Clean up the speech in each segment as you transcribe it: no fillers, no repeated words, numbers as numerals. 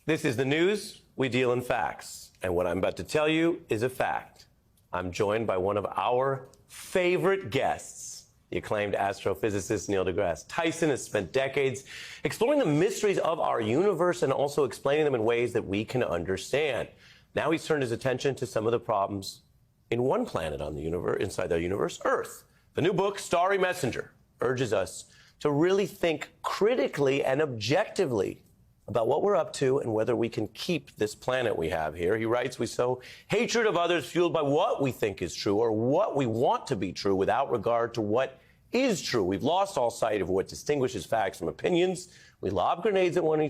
This is the news. We deal in facts. And what I'm about to tell you is a fact. I'm joined by one of our favorite guests, the acclaimed astrophysicist Neil deGrasse Tyson has spent decades exploring the mysteries of our universe and also explaining them in ways that we can understand. Now he's turned his attention to some of the problems in one planet on the universe, inside the universe, Earth. The new book, Starry Messenger, urges us to really think critically and objectively about what we're up to and whether we can keep this planet we have here. He writes, we sow hatred of others fueled by what we think is true or what we want to be true without regard to what is true. We've lost all sight of what distinguishes facts from opinions. We lob grenades at one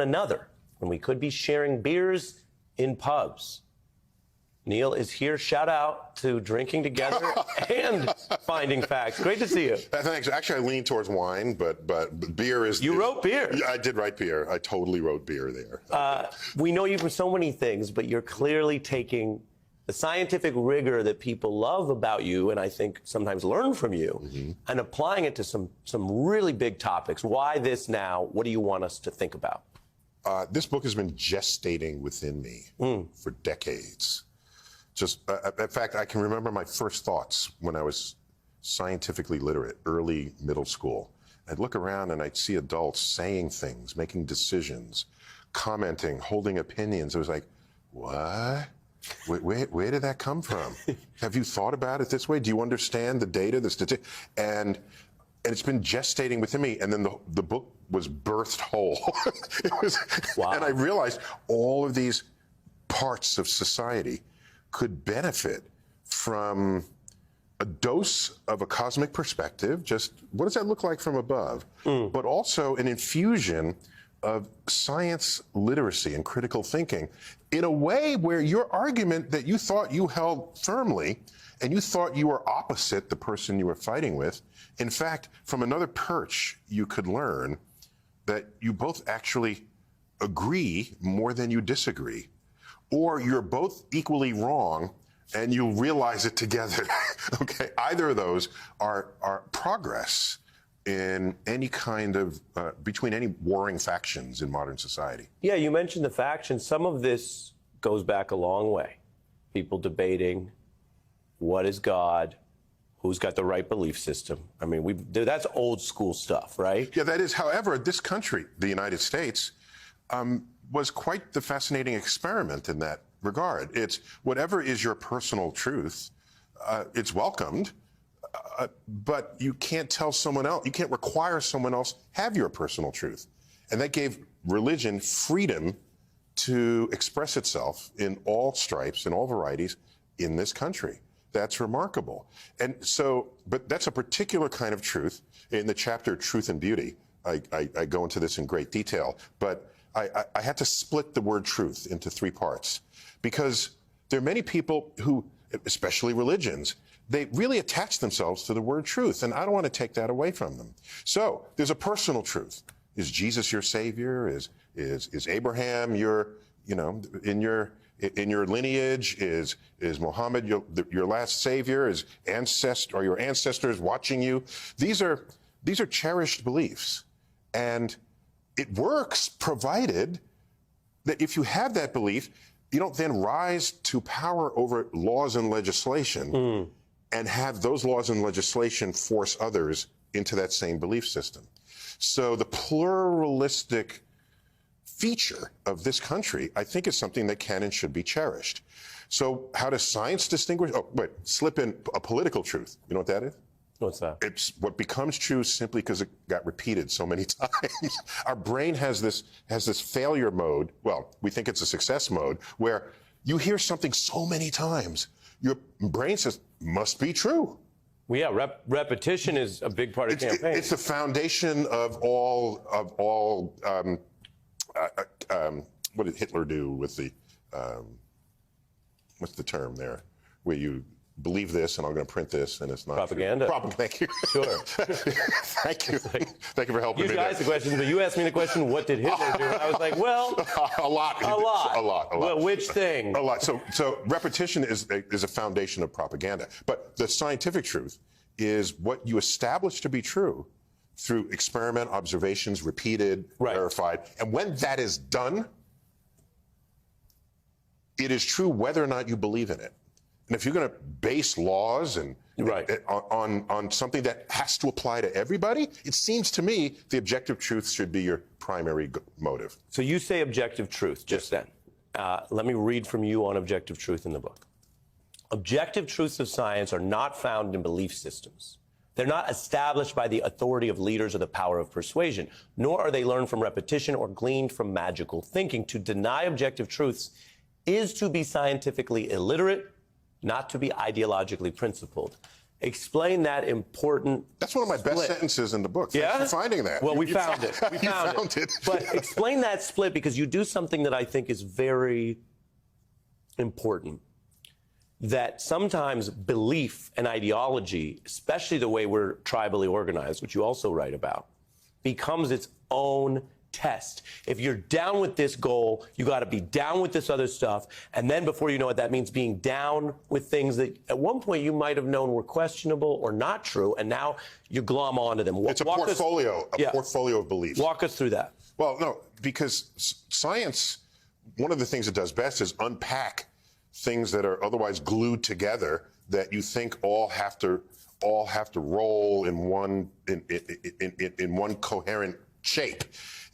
another when we could be sharing beers in pubs. Neil is here. Shout out to drinking together and finding facts. Great to see you. Thanks. Actually, I lean towards wine, but beer is... You wrote beer. Yeah, I did write beer. I totally wrote beer there. We know you for so many things, but you're clearly taking the scientific rigor that people love about you, and I think sometimes learn from you, and applying it to some really big topics. Why this now? What do you want us to think about? This book has been gestating within me for decades. In fact, I can remember my first thoughts when I was scientifically literate, early middle school. I'd look around and I'd see adults saying things, making decisions, commenting, holding opinions. I was like, what? Where did that come from? Have you thought about it this way? Do you understand the data, the statistics? And it's been gestating within me. And then the book was birthed whole. Wow. And I realized all of these parts of society could benefit from a dose of a cosmic perspective, just what does that look like from above, but also an infusion of science literacy and critical thinking in a way where your argument that you thought you held firmly and you thought you were opposite the person you were fighting with, in fact, from another perch, you could learn that you both actually agree more than you disagree. Or you're both equally wrong, and you'll realize it together. Okay, either of those are progress in any kind of between any warring factions in modern society. Yeah, you mentioned the factions. Some of this goes back a long way. People debating what is God, who's got the right belief system. I mean, that's old school stuff, right? Yeah, that is. However, this country, the United States, was quite the fascinating experiment in that regard. It's whatever is your personal truth, it's welcomed, but you can't tell someone else, you can't require someone else have your personal truth. And that gave religion freedom to express itself in all stripes and all varieties in this country. That's remarkable. And so, but that's a particular kind of truth. In the chapter Truth and Beauty, I go into this in great detail, but I had to split the word truth into three parts because there are many people who, especially religions, they really attach themselves to the word truth, and I don't want to take that away from them. So there's a personal truth. Is Jesus your savior? Is Abraham your, in your lineage? Is Muhammad your last savior? Are your ancestors watching you? These are cherished beliefs, and it works provided that if you have that belief, you don't then rise to power over laws and legislation and have those laws and legislation force others into that same belief system. So the pluralistic feature of this country, I think, is something that can and should be cherished. So how does science distinguish? Oh, wait, slip in a political truth. You know what that is? What's that? It's what becomes true simply because it got repeated so many times. Our brain has this failure mode. Well, we think it's a success mode where you hear something so many times, your brain says, must be true. Well, yeah, repetition is a big part of campaign. It's the foundation of all. What did Hitler do with the? What's the term there? Where you believe this, and I'm going to print this, and it's not propaganda. Thank you. Sure. Thank you. Thank you for helping me. You asked the question, but you asked me the question, what did Hitler do? And I was like, well, a lot. Well, which thing? A lot. So repetition is a foundation of propaganda. But the scientific truth is what you establish to be true through experiment, observations, repeated, verified. And when that is done, it is true whether or not you believe in it. And if you're going to base laws and on something that has to apply to everybody, it seems to me the objective truth should be your primary motive. So you say objective truth just then. Let me read from you on objective truth in the book. Objective truths of science are not found in belief systems. They're not established by the authority of leaders or the power of persuasion, nor are they learned from repetition or gleaned from magical thinking. To deny objective truths is to be scientifically illiterate, not to be ideologically principled. Explain that important That's one of my best sentences in the book. Thanks for finding that. Well, we found it. We found it. But explain that split, because you do something that I think is very important. That sometimes belief and ideology, especially the way we're tribally organized, which you also write about, becomes its own test. If you're down with this goal, you got to be down with this other stuff. And then before you know it, that means being down with things that at one point you might have known were questionable or not true. And now you glom onto them. It's a portfolio, portfolio of beliefs. Walk us through that. Well, no, because science, one of the things it does best is unpack things that are otherwise glued together that you think all have to roll in one coherent shape.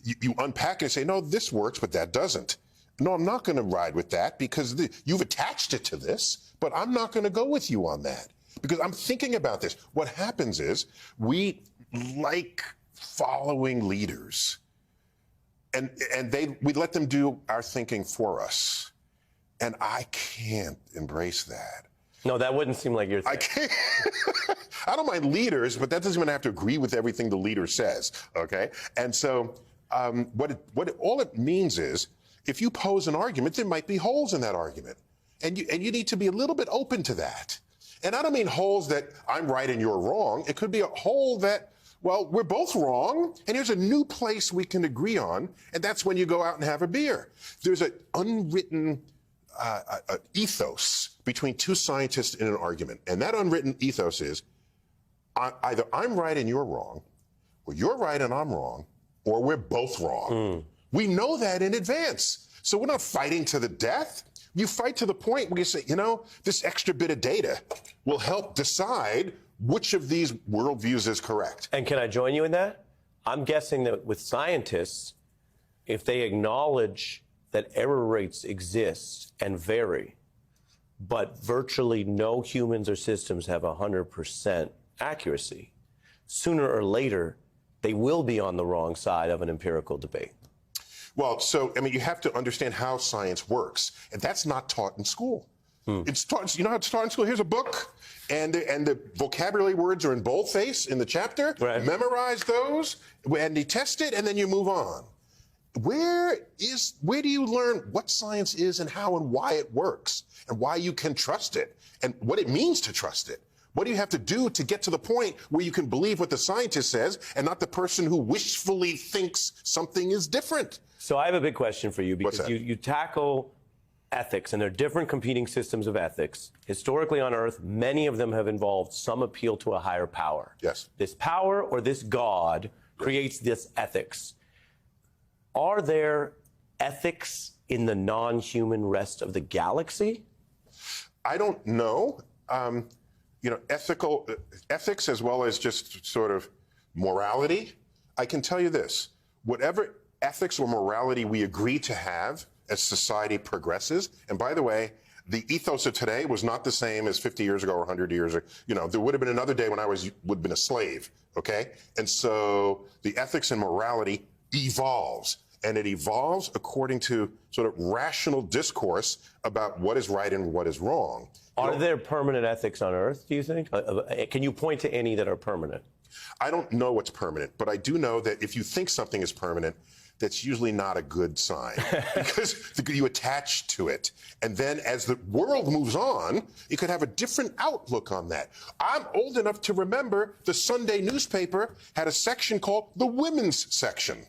You unpack it and say, no, this works, but that doesn't. No, I'm not going to ride with that because you've attached it to this, but I'm not going to go with you on that because I'm thinking about this. What happens is we like following leaders, and we let them do our thinking for us, and I can't embrace that. No, that wouldn't seem like your thing. I can't. I don't mind leaders, but that doesn't mean I have to agree with everything the leader says, okay? And so all it means is if you pose an argument, there might be holes in that argument. And you need to be a little bit open to that. And I don't mean holes that I'm right and you're wrong. It could be a hole that, well, we're both wrong, and here's a new place we can agree on, and that's when you go out and have a beer. There's an unwritten ethos between two scientists in an argument. And that unwritten ethos is either I'm right and you're wrong, or you're right and I'm wrong, or we're both wrong. We know that in advance. So we're not fighting to the death. You fight to the point where you say, you know, this extra bit of data will help decide which of these worldviews is correct. And can I join you in that? I'm guessing that with scientists, if they acknowledge that error rates exist and vary, but virtually no humans or systems have 100% accuracy, sooner or later, they will be on the wrong side of an empirical debate. Well, so, I mean, you have to understand how science works, and that's not taught in school. It's taught, you know how it's taught in school? Here's a book, and the vocabulary words are in boldface in the chapter. Right. Memorize those, and you test it, and then you move on. Where do you learn what science is and how and why it works and why you can trust it and what it means to trust it? What do you have to do to get to the point where you can believe what the scientist says and not the person who wishfully thinks something is different? So I have a big question for you, because you tackle ethics, and there are different competing systems of ethics. Historically on Earth, many of them have involved some appeal to a higher power. Yes. This power or this God creates this ethics. Are there ethics in the non-human rest of the galaxy? I don't know. You know, ethics as well as just sort of morality. I can tell you this: whatever ethics or morality we agree to have as society progresses, and by the way, the ethos of today was not the same as 50 years ago or 100 years ago. You know, there would have been another day when I would have been a slave, okay? And so the ethics and morality evolves, and it evolves according to sort of rational discourse about what is right and what is wrong. Are there permanent ethics on Earth, do you think? Can you point to any that are permanent? I don't know what's permanent, but I do know that if you think something is permanent, that's usually not a good sign because you attach to it. And then as the world moves on, you could have a different outlook on that. I'm old enough to remember the Sunday newspaper had a section called the women's section.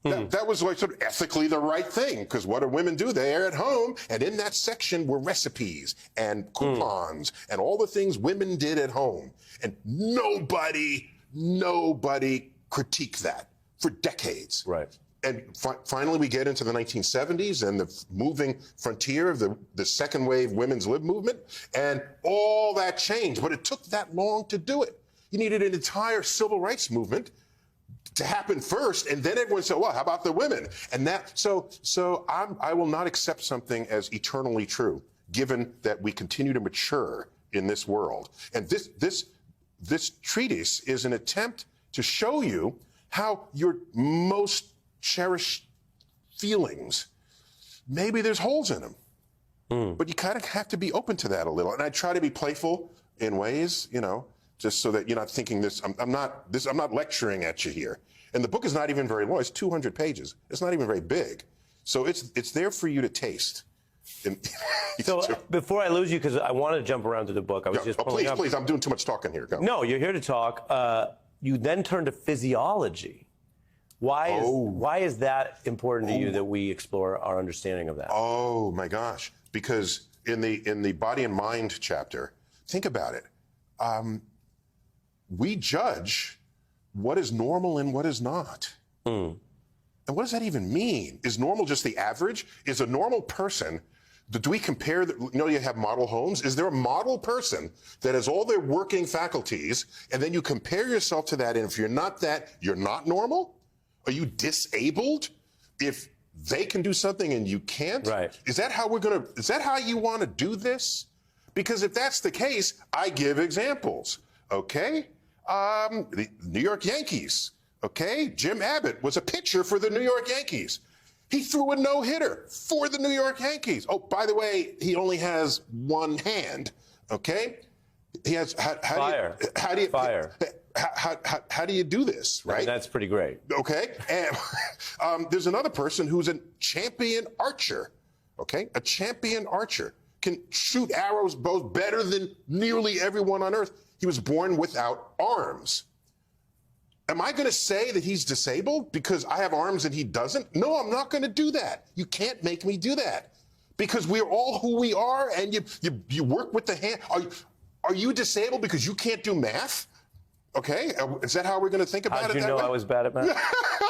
That was like sort of ethically the right thing, because what do women do? They're at home, and in that section were recipes and coupons and all the things women did at home. And nobody nobody critiqued that for decades. Right. And finally, we get into the 1970s and the moving frontier of the second wave women's lib movement, and all that changed. But it took that long to do it. You needed an entire civil rights movement to happen first, and then everyone said, well, how about the women? And that, I will not accept something as eternally true, given that we continue to mature in this world. And this treatise is an attempt to show you how your most cherished feelings, maybe there's holes in them. But you kind of have to be open to that a little. And I try to be playful in ways, just so that you're not thinking I'm not lecturing at you here. And the book is not even very long. It's 200 pages. It's not even very big. So it's there for you to taste. So before I lose you, because I want to jump around to the book, I was just pulling up. Please, I'm doing too much talking here. Go. No, you're here to talk. You then turn to physiology. Why is that important to you that we explore our understanding of that? Oh my gosh! Because in the body and mind chapter, think about it. We judge what is normal and what is not. And what does that even mean? Is normal just the average? Is a normal person, do we compare, you have model homes? Is there a model person that has all their working faculties, and then you compare yourself to that, and if you're not that, you're not normal? Are you disabled if they can do something and you can't? Right. Is that how you want to do this? Because if that's the case, I give examples, okay? The New York Yankees, okay? Jim Abbott was a pitcher for the New York Yankees. He threw a no-hitter for the New York Yankees. Oh, by the way, he only has one hand, okay? He has, Fire. How do you do this, right? I mean, that's pretty great. Okay. And there's another person who's a champion archer, okay? A champion archer can shoot arrows both better than nearly everyone on earth. He was born without arms. Am I going to say that he's disabled because I have arms and he doesn't? No, I'm not going to do that. You can't make me do that because we're all who we are, and you work with the hand. Are you disabled because you can't do math? Okay, is that how we're going to think about it? How'd you know I was bad at math?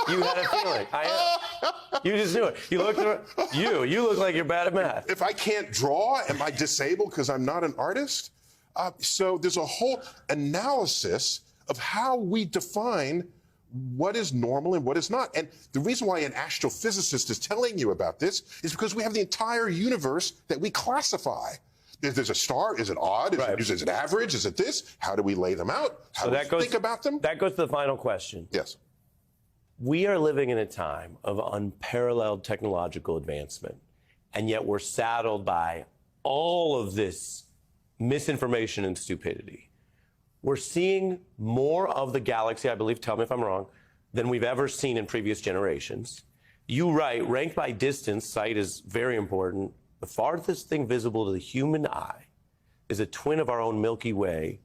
You had a feeling. I am. You just knew it. You looked. You look like you're bad at math. If I can't draw, am I disabled because I'm not an artist? So there's a whole analysis of how we define what is normal and what is not. And the reason why an astrophysicist is telling you about this is because we have the entire universe that we classify. There's a star. Is it odd? Is it average? Is it this? How do we lay them out? How do we think about them? That goes to the final question. Yes. We are living in a time of unparalleled technological advancement, and yet we're saddled by all of this misinformation and stupidity. We're seeing more of the galaxy, I believe, tell me if I'm wrong, than we've ever seen in previous generations. You write, ranked by distance, sight is very important. The farthest thing visible to the human eye is a twin of our own Milky Way,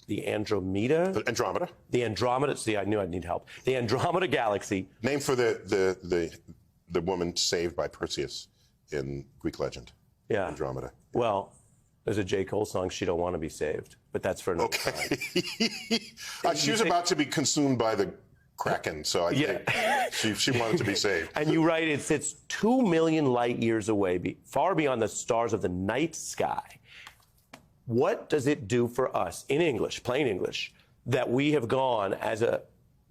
the Andromeda. Andromeda. The Andromeda. See, I knew I'd need help. The Andromeda Galaxy. Named for the woman saved by Perseus in Greek legend. Yeah. Andromeda. Well, there's a J. Cole song, She Don't Want to Be Saved, but that's for another time. She was about to be consumed by the Kraken, so I think she wanted to be saved. And you write, it sits 2 million light years away, far beyond the stars of the night sky. What does it do for us, in English, plain English, that we have gone as a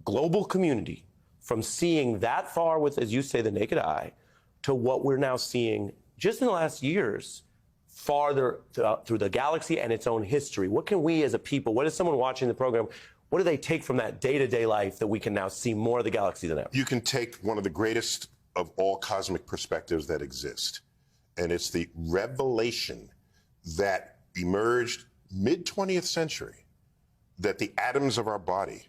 global community from seeing that far with, as you say, the naked eye, to what we're now seeing just in the last years, farther through the galaxy and its own history? What can we as a people, what is someone watching the program, what do they take from that day-to-day life that we can now see more of the galaxy than ever? You can take one of the greatest of all cosmic perspectives that exist, and it's the revelation that emerged mid-20th century that the atoms of our body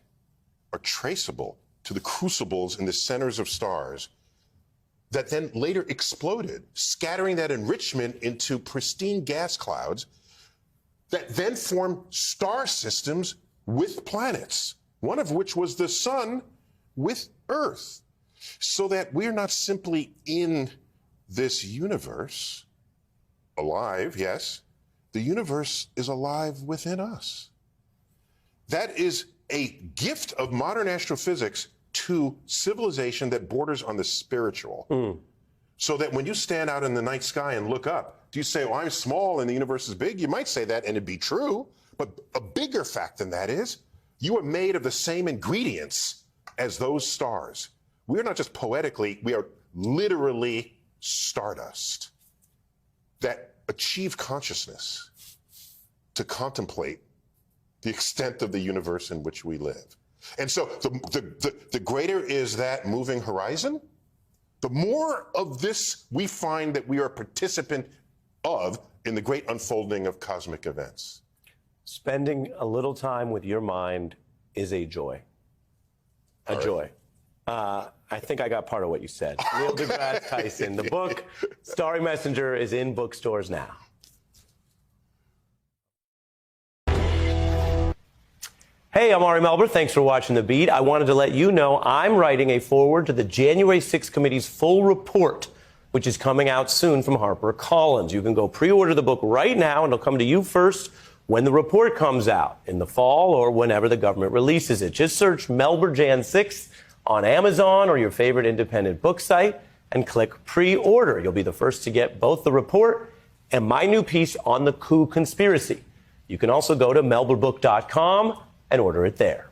are traceable to the crucibles in the centers of stars that then later exploded, scattering that enrichment into pristine gas clouds that then form star systems with planets, one of which was the sun with Earth, so that we're not simply in this universe, alive, yes, the universe is alive within us. That is a gift of modern astrophysics to civilization that borders on the spiritual. So that when you stand out in the night sky and look up, do you say, well, I'm small and the universe is big? You might say that and it'd be true. But a bigger fact than that is you are made of the same ingredients as those stars. We're not just poetically, we are literally stardust that achieve consciousness to contemplate the extent of the universe in which we live. And so the greater is that moving horizon, the more of this we find that we are a participant of in the great unfolding of cosmic events. Spending a little time with your mind is a joy. A joy. I think I got part of what you said. Neil deGrasse Tyson. The book, Starry Messenger, is in bookstores now. Hey, I'm Ari Melber. Thanks for watching The Beat. I wanted to let you know I'm writing a foreword to the January 6th committee's full report, which is coming out soon from HarperCollins. You can go pre-order the book right now, and it'll come to you first when the report comes out in the fall or whenever the government releases it. Just search Melber Jan 6th on Amazon or your favorite independent book site and click pre-order. You'll be the first to get both the report and my new piece on the coup conspiracy. You can also go to melberbook.com and order it there.